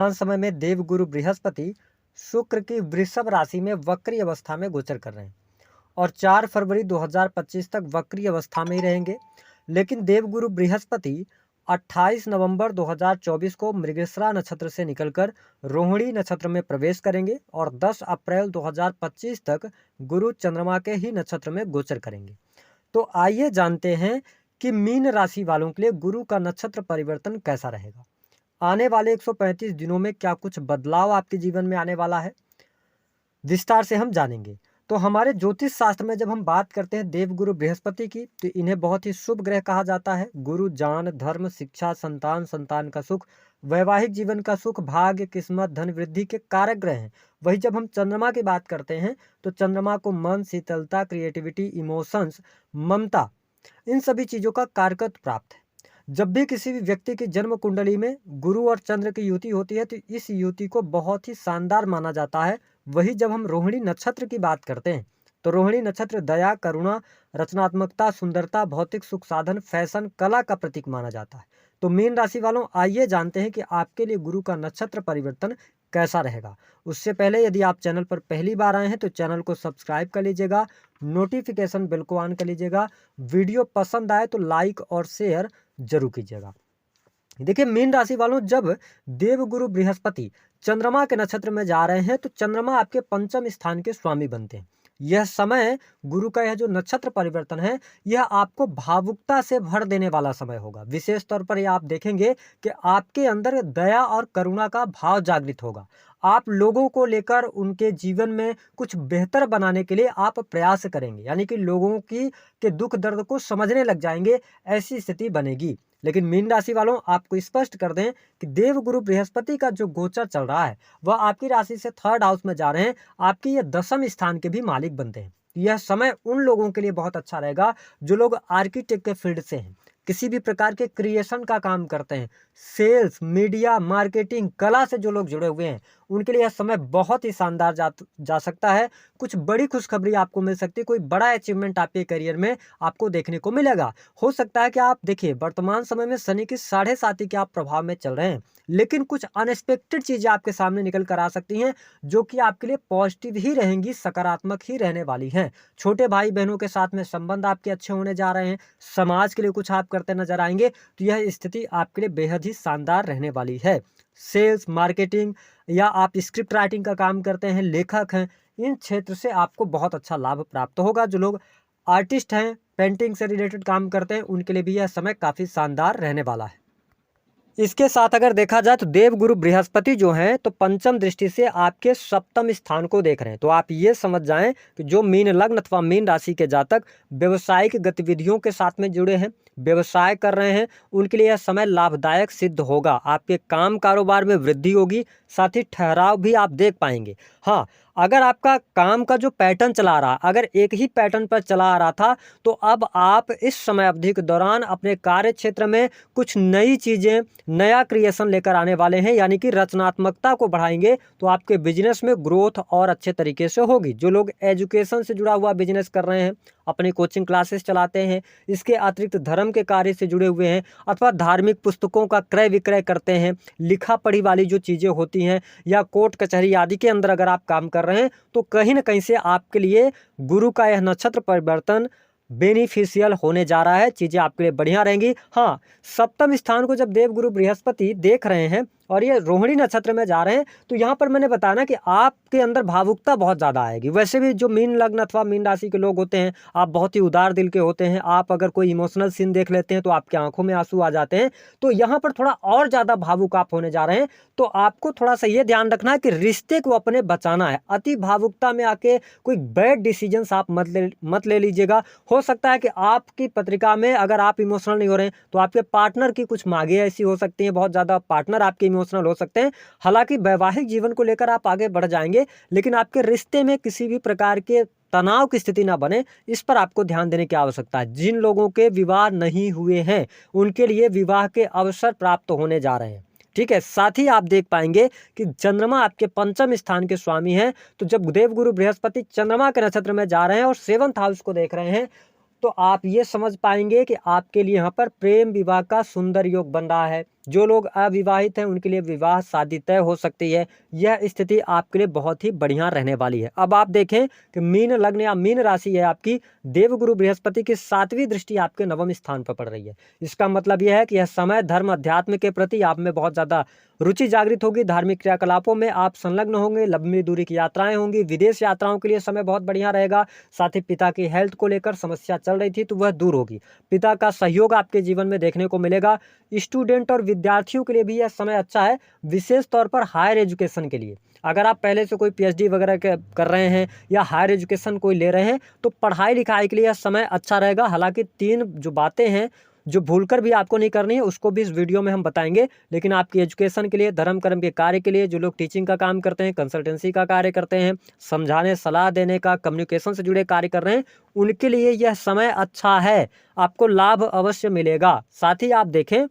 वर्तमान समय में देवगुरु बृहस्पति शुक्र की वृषभ राशि में वक्री अवस्था में गोचर कर रहे हैं और 4 फरवरी 2025 तक वक्री अवस्था में ही रहेंगे। लेकिन देवगुरु बृहस्पति 28 नवंबर 2024 को मृगशिरा नक्षत्र से निकलकर रोहिणी नक्षत्र में प्रवेश करेंगे और 10 अप्रैल 2025 तक गुरु चंद्रमा के ही नक्षत्र में गोचर करेंगे। तो आइए जानते हैं कि मीन राशि वालों के लिए गुरु का नक्षत्र परिवर्तन कैसा रहेगा। आने वाले 135 दिनों में क्या कुछ बदलाव आपके जीवन में आने वाला है, विस्तार से हम जानेंगे। तो हमारे ज्योतिष शास्त्र में जब हम बात करते हैं देवगुरु बृहस्पति की, तो इन्हें बहुत ही शुभ ग्रह कहा जाता है। गुरु ज्ञान, धर्म, शिक्षा, संतान, संतान का सुख, वैवाहिक जीवन का सुख, भाग्य, किस्मत, धन वृद्धि के कारक ग्रह हैं। वही जब हम चंद्रमा की बात करते हैं तो चंद्रमा को मन, शीतलता, क्रिएटिविटी, इमोशंस, ममता, इन सभी चीज़ों का कारकत्व प्राप्त है। जब भी किसी भी व्यक्ति की जन्म कुंडली में गुरु और चंद्र की युति होती है तो इस युति को बहुत ही शानदार माना जाता है। वही जब हम रोहिणी नक्षत्र की बात करते हैं तो रोहिणी नक्षत्र दया, करुणा, रचनात्मकता, सुंदरता, भौतिक सुख साधन, फैशन, कला का प्रतीक माना जाता है। तो मीन राशि वालों, आइए जानते हैं कि आपके लिए गुरु का नक्षत्र परिवर्तन कैसा रहेगा। उससे पहले यदि आप चैनल पर पहली बार आए हैं तो चैनल को सब्सक्राइब कर लीजिएगा, नोटिफिकेशन बेल को ऑन कर लीजिएगा, वीडियो पसंद आए तो लाइक और शेयर जरूर कीजिएगा। देखिए मीन राशि वालों, जब देवगुरु बृहस्पति चंद्रमा के नक्षत्र में जा रहे हैं तो चंद्रमा आपके पंचम स्थान के स्वामी बनते हैं। यह समय गुरु का यह जो नक्षत्र परिवर्तन है यह आपको भावुकता से भर देने वाला समय होगा। विशेष तौर पर यह आप देखेंगे कि आपके अंदर दया और करुणा का भाव जागृत होगा। आप लोगों को लेकर उनके जीवन में कुछ बेहतर बनाने के लिए आप प्रयास करेंगे, यानी कि लोगों की के दुख दर्द को समझने लग जाएंगे, ऐसी स्थिति बनेगी। लेकिन मीन राशि वालों, आपको स्पष्ट कर दें कि देवगुरु बृहस्पति का जो गोचर चल रहा है वह आपकी राशि से 3rd हाउस में जा रहे हैं, आपके ये 10वें स्थान के भी मालिक बनते हैं। यह समय उन लोगों के लिए बहुत अच्छा रहेगा जो लोग आर्किटेक्ट के फील्ड से हैं, किसी भी प्रकार के क्रिएशन का काम करते हैं, सेल्स, मीडिया, मार्केटिंग, कला से जो लोग जुड़े हुए हैं, उनके लिए यह समय बहुत ही शानदार जा सकता है। कुछ बड़ी खुशखबरी आपको मिल सकती है, कोई बड़ा अचीवमेंट आपके करियर में आपको देखने को मिलेगा। हो सकता है कि आप देखिए वर्तमान समय में शनि की 7.5 के आप प्रभाव में चल रहे हैं, लेकिन कुछ अनएक्सपेक्टेड चीजें आपके सामने निकल कर आ सकती हैं जो कि आपके लिए पॉजिटिव ही रहेंगी, सकारात्मक ही रहने वाली हैं। छोटे भाई बहनों के साथ में संबंध आपके अच्छे होने जा रहे हैं, समाज के लिए कुछ आप करते नजर आएंगे, तो यह स्थिति आपके लिए बेहद ही शानदार रहने वाली है। सेल्स, मार्केटिंग या आप स्क्रिप्ट राइटिंग का काम करते हैं, लेखक हैं, इन क्षेत्र से आपको बहुत अच्छा लाभ प्राप्त होगा। जो लोग आर्टिस्ट हैं, पेंटिंग से रिलेटेड काम करते हैं, उनके लिए भी यह समय काफ़ी शानदार रहने वाला है। इसके साथ अगर देखा जाए तो देवगुरु बृहस्पति जो हैं तो पंचम दृष्टि से आपके सप्तम स्थान को देख रहे हैं। तो आप ये समझ जाएं कि जो मीन लग्न अथवा मीन राशि के जातक व्यवसायिक गतिविधियों के साथ में जुड़े हैं, व्यवसाय कर रहे हैं, उनके लिए यह समय लाभदायक सिद्ध होगा। आपके काम कारोबार में वृद्धि होगी, साथ ही ठहराव भी आप देख पाएंगे। हाँ, अगर आपका काम का जो पैटर्न चला रहा, अगर एक ही पैटर्न पर चला आ रहा था, तो अब आप इस समय अवधि के दौरान अपने कार्य क्षेत्र में कुछ नई चीज़ें, नया क्रिएशन लेकर आने वाले हैं, यानी कि रचनात्मकता को बढ़ाएंगे, तो आपके बिजनेस में ग्रोथ और अच्छे तरीके से होगी। जो लोग एजुकेशन से जुड़ा हुआ बिजनेस कर रहे हैं, अपनी कोचिंग क्लासेस चलाते हैं, इसके अतिरिक्त धर्म के कार्य से जुड़े हुए हैं, अथवा धार्मिक पुस्तकों का क्रय विक्रय करते हैं, लिखा पढ़ी वाली जो चीज़ें होती हैं, या कोर्ट कचहरी आदि के अंदर अगर आप काम कर रहे हैं, तो कहीं ना कहीं से आपके लिए गुरु का यह नक्षत्र परिवर्तन बेनिफिशियल होने जा रहा है। चीज़ें आपके लिए बढ़िया रहेंगी। हाँ, सप्तम स्थान को जब देवगुरु बृहस्पति देख रहे हैं और ये रोहिणी नक्षत्र में जा रहे हैं, तो यहाँ पर मैंने बताया ना कि आपके अंदर भावुकता बहुत ज़्यादा आएगी। वैसे भी जो मीन लग्न अथवा मीन राशि के लोग होते हैं, आप बहुत ही उदार दिल के होते हैं। आप अगर कोई इमोशनल सीन देख लेते हैं तो आपकी आंखों में आंसू आ जाते हैं। तो यहाँ पर थोड़ा और ज़्यादा भावुक आप होने जा रहे हैं, तो आपको थोड़ा सा ये ध्यान रखना है कि रिश्ते को अपने बचाना है। अति भावुकता में आके कोई बैड डिसीजंस आप मत ले लीजिएगा। हो सकता है कि आपकी पत्रिका में अगर आप इमोशनल नहीं हो रहे हैं तो आपके पार्टनर की कुछ मांगे ऐसी हो सकती हैं, बहुत ज़्यादा पार्टनर आपके इमोशनल हो सकते हैं। हालांकि वैवाहिक जीवन को लेकर आप आगे बढ़ जाएंगे, लेकिन आपके रिश्ते में किसी भी प्रकार के तनाव की स्थिति ना बने, इस पर आपको ध्यान देने की आवश्यकता है। जिन लोगों के विवाह नहीं हुए हैं उनके लिए विवाह के अवसर प्राप्त होने जा रहे हैं। ठीक है, साथ ही आप देख पाएंगे कि चंद्रमा आपके पंचम स्थान के स्वामी हैं। तो जब देवगुरु बृहस्पति चंद्रमा के नक्षत्र में जा रहे हैं और 7th हाउस को देख रहे हैं, तो आप ये समझ पाएंगे कि आपके लिए यहाँ पर प्रेम विवाह का सुंदर योग बन रहा है। जो लोग अविवाहित हैं उनके लिए विवाह शादी तय हो सकती है। यह स्थिति आपके लिए बहुत ही बढ़िया रहने वाली है। अब आप देखें कि मीन लग्न या मीन राशि है आपकी, देवगुरु बृहस्पति की 7वीं दृष्टि आपके 9वें स्थान पर पड़ रही है। इसका मतलब यह है कि यह समय धर्म अध्यात्म के प्रति आप में बहुत ज़्यादा रुचि जागृत होगी। धार्मिक क्रियाकलापों में आप संलग्न होंगे, लंबी दूरी की यात्राएं होंगी, विदेश यात्राओं के लिए समय बहुत बढ़िया रहेगा। साथ ही पिता की हेल्थ को लेकर समस्या चल रही थी तो वह दूर होगी। पिता का सहयोग आपके जीवन में देखने को मिलेगा। स्टूडेंट और विद्यार्थियों के लिए भी यह समय अच्छा है, विशेष तौर पर हायर एजुकेशन के लिए। अगर आप पहले से कोई पीएचडी वगैरह कर रहे हैं या हायर एजुकेशन कोई ले रहे हैं तो पढ़ाई लिखाई के लिए यह समय अच्छा रहेगा। हालांकि 3 जो बातें हैं जो भूलकर भी आपको नहीं करनी है उसको भी इस वीडियो में हम बताएंगे। लेकिन आपकी एजुकेशन के लिए, धर्म कर्म के कार्य के लिए, जो लोग टीचिंग का काम करते हैं, कंसल्टेंसी का कार्य करते हैं, समझाने सलाह देने का, कम्युनिकेशन से जुड़े कार्य कर रहे हैं, उनके लिए यह समय अच्छा है, आपको लाभ अवश्य मिलेगा। साथ ही आप देखें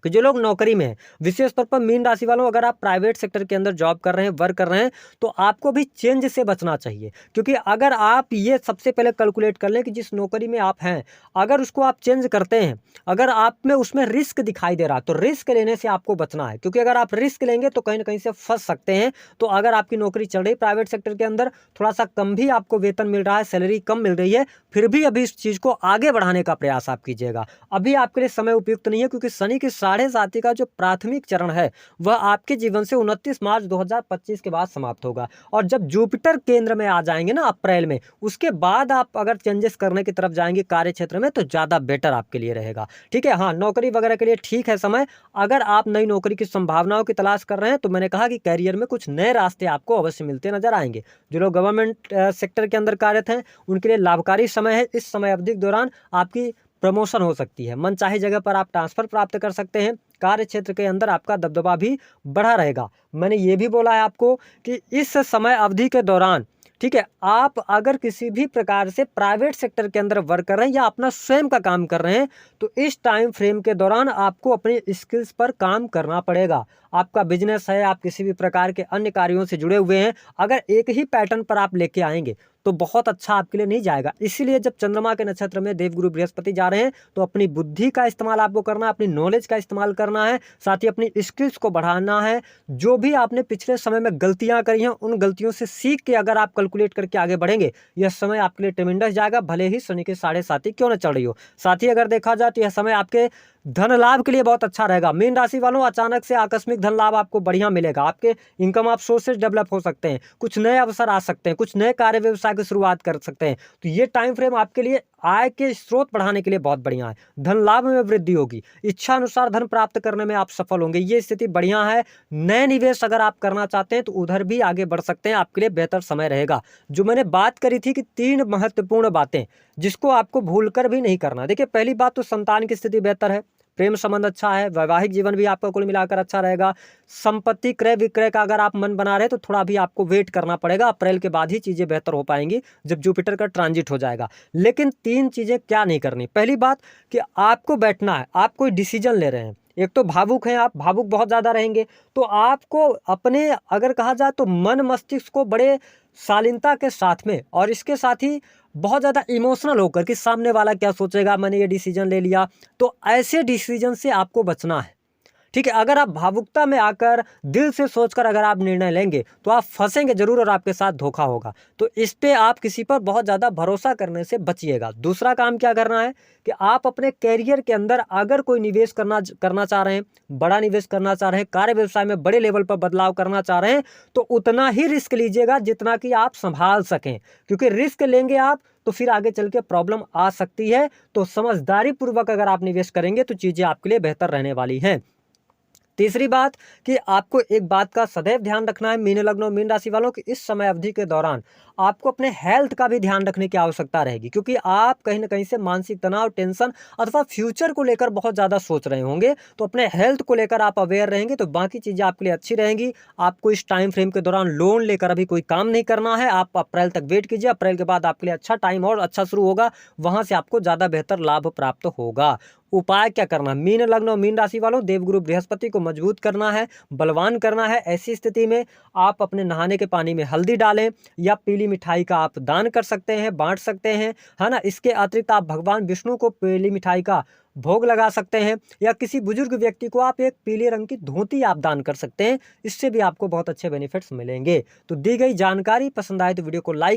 कि जो लोग नौकरी में हैं, विशेष तौर पर मीन राशि वालों, अगर आप प्राइवेट सेक्टर के अंदर जॉब कर रहे हैं, वर्क कर रहे हैं, तो आपको भी चेंज से बचना चाहिए। क्योंकि अगर आप ये सबसे पहले कैलकुलेट कर लें कि जिस नौकरी में आप हैं, अगर उसको आप चेंज करते हैं, अगर आप में उसमें रिस्क दिखाई दे रहा तो रिस्क लेने से आपको बचना है। क्योंकि अगर आप रिस्क लेंगे तो कहीं ना कहीं से फंस सकते हैं। तो अगर आपकी नौकरी चल रही प्राइवेट सेक्टर के अंदर, थोड़ा सा कम भी आपको वेतन मिल रहा है, सैलरी कम मिल रही है, फिर भी अभी इस चीज़ को आगे बढ़ाने का प्रयास आप कीजिएगा। अभी आपके लिए समय उपयुक्त नहीं है, क्योंकि शनि की 7.5 का जो प्राथमिक चरण है वह आपके जीवन से 29 मार्च 2025 के बाद समाप्त होगा। और जब जुपिटर केंद्र में आ जाएंगे ना अप्रैल में, उसके बाद आप अगर चेंजेस करने की तरफ जाएंगे कार्य क्षेत्र में तो ज़्यादा बेटर आपके लिए रहेगा। ठीक है, हाँ, नौकरी वगैरह के लिए ठीक है समय। अगर आप नई नौकरी की संभावनाओं की तलाश कर रहे हैं तो मैंने कहा कि कैरियर में कुछ नए रास्ते आपको अवश्य मिलते नजर आएंगे। जो लोग गवर्नमेंट सेक्टर के अंदर कार्यरत हैं उनके लिए लाभकारी समय है। इस समय अवधि के दौरान आपकी प्रमोशन हो सकती है, मनचाही जगह पर आप ट्रांसफर प्राप्त कर सकते हैं, कार्य क्षेत्र के अंदर आपका दबदबा भी बढ़ा रहेगा। मैंने ये भी बोला है आपको कि इस समय अवधि के दौरान, ठीक है, आप अगर किसी भी प्रकार से प्राइवेट सेक्टर के अंदर वर्क कर रहे हैं या अपना स्वयं का काम कर रहे हैं तो इस टाइम फ्रेम के दौरान आपको अपने स्किल्स पर काम करना पड़ेगा। आपका बिजनेस है, आप किसी भी प्रकार के अन्य कार्यों से जुड़े हुए हैं, अगर एक ही पैटर्न पर आप लेके आएंगे तो बहुत अच्छा आपके लिए नहीं जाएगा। इसीलिए जब चंद्रमा के नक्षत्र में देवगुरु बृहस्पति जा रहे हैं तो अपनी बुद्धि का इस्तेमाल आपको करना है, अपनी नॉलेज का इस्तेमाल करना है, साथ ही अपनी स्किल्स को बढ़ाना है। जो भी आपने पिछले समय में गलतियां करी हैं उन गलतियों से सीख के अगर आप कैलकुलेट करके आगे बढ़ेंगे, यह समय आपके लिए ट्रेमेंडस जाएगा, भले ही शनि के 7.5 क्यों न चल रही हो। साथ ही अगर देखा जाए तो यह समय आपके धन लाभ के लिए बहुत अच्छा रहेगा। मीन राशि वालों, अचानक से आकस्मिक धन लाभ आपको बढ़िया मिलेगा। आपके इनकम ऑफ सोर्सेज डेवलप हो सकते हैं, कुछ नए अवसर आ सकते हैं, कुछ नए कार्य व्यवसाय की शुरुआत कर सकते हैं। तो ये टाइम फ्रेम आपके लिए आय के स्रोत बढ़ाने के लिए बहुत बढ़िया है। धन लाभ में वृद्धि होगी, इच्छा अनुसार धन प्राप्त करने में आप सफल होंगे, ये स्थिति बढ़िया है। नए निवेश अगर आप करना चाहते हैं तो उधर भी आगे बढ़ सकते हैं, आपके लिए बेहतर समय रहेगा। जो मैंने बात करी थी कि 3 महत्वपूर्ण बातें जिसको आपको भूलकर भी नहीं करना। देखिए, पहली बात तो संतान की स्थिति बेहतर है, प्रेम संबंध अच्छा है, वैवाहिक जीवन भी आपका कुल मिलाकर अच्छा रहेगा। संपत्ति क्रय विक्रय का अगर आप मन बना रहे हैं तो थोड़ा भी आपको वेट करना पड़ेगा, अप्रैल के बाद ही चीजें बेहतर हो पाएंगी जब जुपिटर का ट्रांजिट हो जाएगा। लेकिन 3 चीजें क्या नहीं करनी। पहली बात कि आपको बैठना है, आप कोई डिसीजन ले रहे हैं, एक तो भावुक हैं, आप भावुक बहुत ज़्यादा रहेंगे तो आपको अपने, अगर कहा जाए तो मन मस्तिष्क को बड़े शालीनता के साथ में और इसके साथ ही बहुत ज़्यादा इमोशनल होकर कि सामने वाला क्या सोचेगा, मैंने ये डिसीजन ले लिया, तो ऐसे डिसीजन से आपको बचना है। ठीक है, अगर आप भावुकता में आकर दिल से सोचकर अगर आप निर्णय लेंगे तो आप फंसेंगे जरूर और आपके साथ धोखा होगा। तो इस पे आप किसी पर बहुत ज़्यादा भरोसा करने से बचिएगा। दूसरा काम क्या करना है कि आप अपने कैरियर के अंदर अगर कोई निवेश करना चाह रहे हैं, बड़ा निवेश करना चाह रहे हैं, कार्य व्यवसाय में बड़े लेवल पर बदलाव करना चाह रहे हैं तो उतना ही रिस्क लीजिएगा जितना कि आप संभाल सकें। क्योंकि रिस्क लेंगे आप तो फिर आगे चल के प्रॉब्लम आ सकती है। तो समझदारी पूर्वक अगर आप निवेश करेंगे तो चीज़ें आपके लिए बेहतर रहने वाली हैं। तीसरी बात कि आपको एक बात का सदैव ध्यान रखना है मीन लग्न और मीन राशि वालों की, इस समय अवधि के दौरान आपको अपने हेल्थ का भी ध्यान रखने की आवश्यकता रहेगी। क्योंकि आप कहीं ना कहीं से मानसिक तनाव, टेंशन अथवा फ्यूचर को लेकर बहुत ज़्यादा सोच रहे होंगे, तो अपने हेल्थ को लेकर आप अवेयर रहेंगे तो बाकी चीज़ें आपके लिए अच्छी रहेंगी। आपको इस टाइम फ्रेम के दौरान लोन लेकर अभी कोई काम नहीं करना है, आप अप्रैल तक वेट कीजिए, अप्रैल के बाद आपके लिए अच्छा टाइम और अच्छा शुरू होगा, वहाँ से आपको ज़्यादा बेहतर लाभ प्राप्त होगा। उपाय क्या करना है, मीन लग्न और मीन राशि वालों, देवगुरु बृहस्पति को मजबूत करना है, बलवान करना है। ऐसी स्थिति में आप अपने नहाने के पानी में हल्दी डालें या पीली मिठाई का आप दान कर सकते हैं, बांट सकते हैं, है ना। इसके अतिरिक्त आप भगवान विष्णु को पीली मिठाई का भोग लगा सकते हैं, या किसी बुजुर्ग व्यक्ति को आप एक पीले रंग की धोती आप दान कर सकते हैं। इससे भी आपको बहुत अच्छे बेनिफिट्स मिलेंगे। तो दी गई जानकारी पसंद आए तो वीडियो को लाइक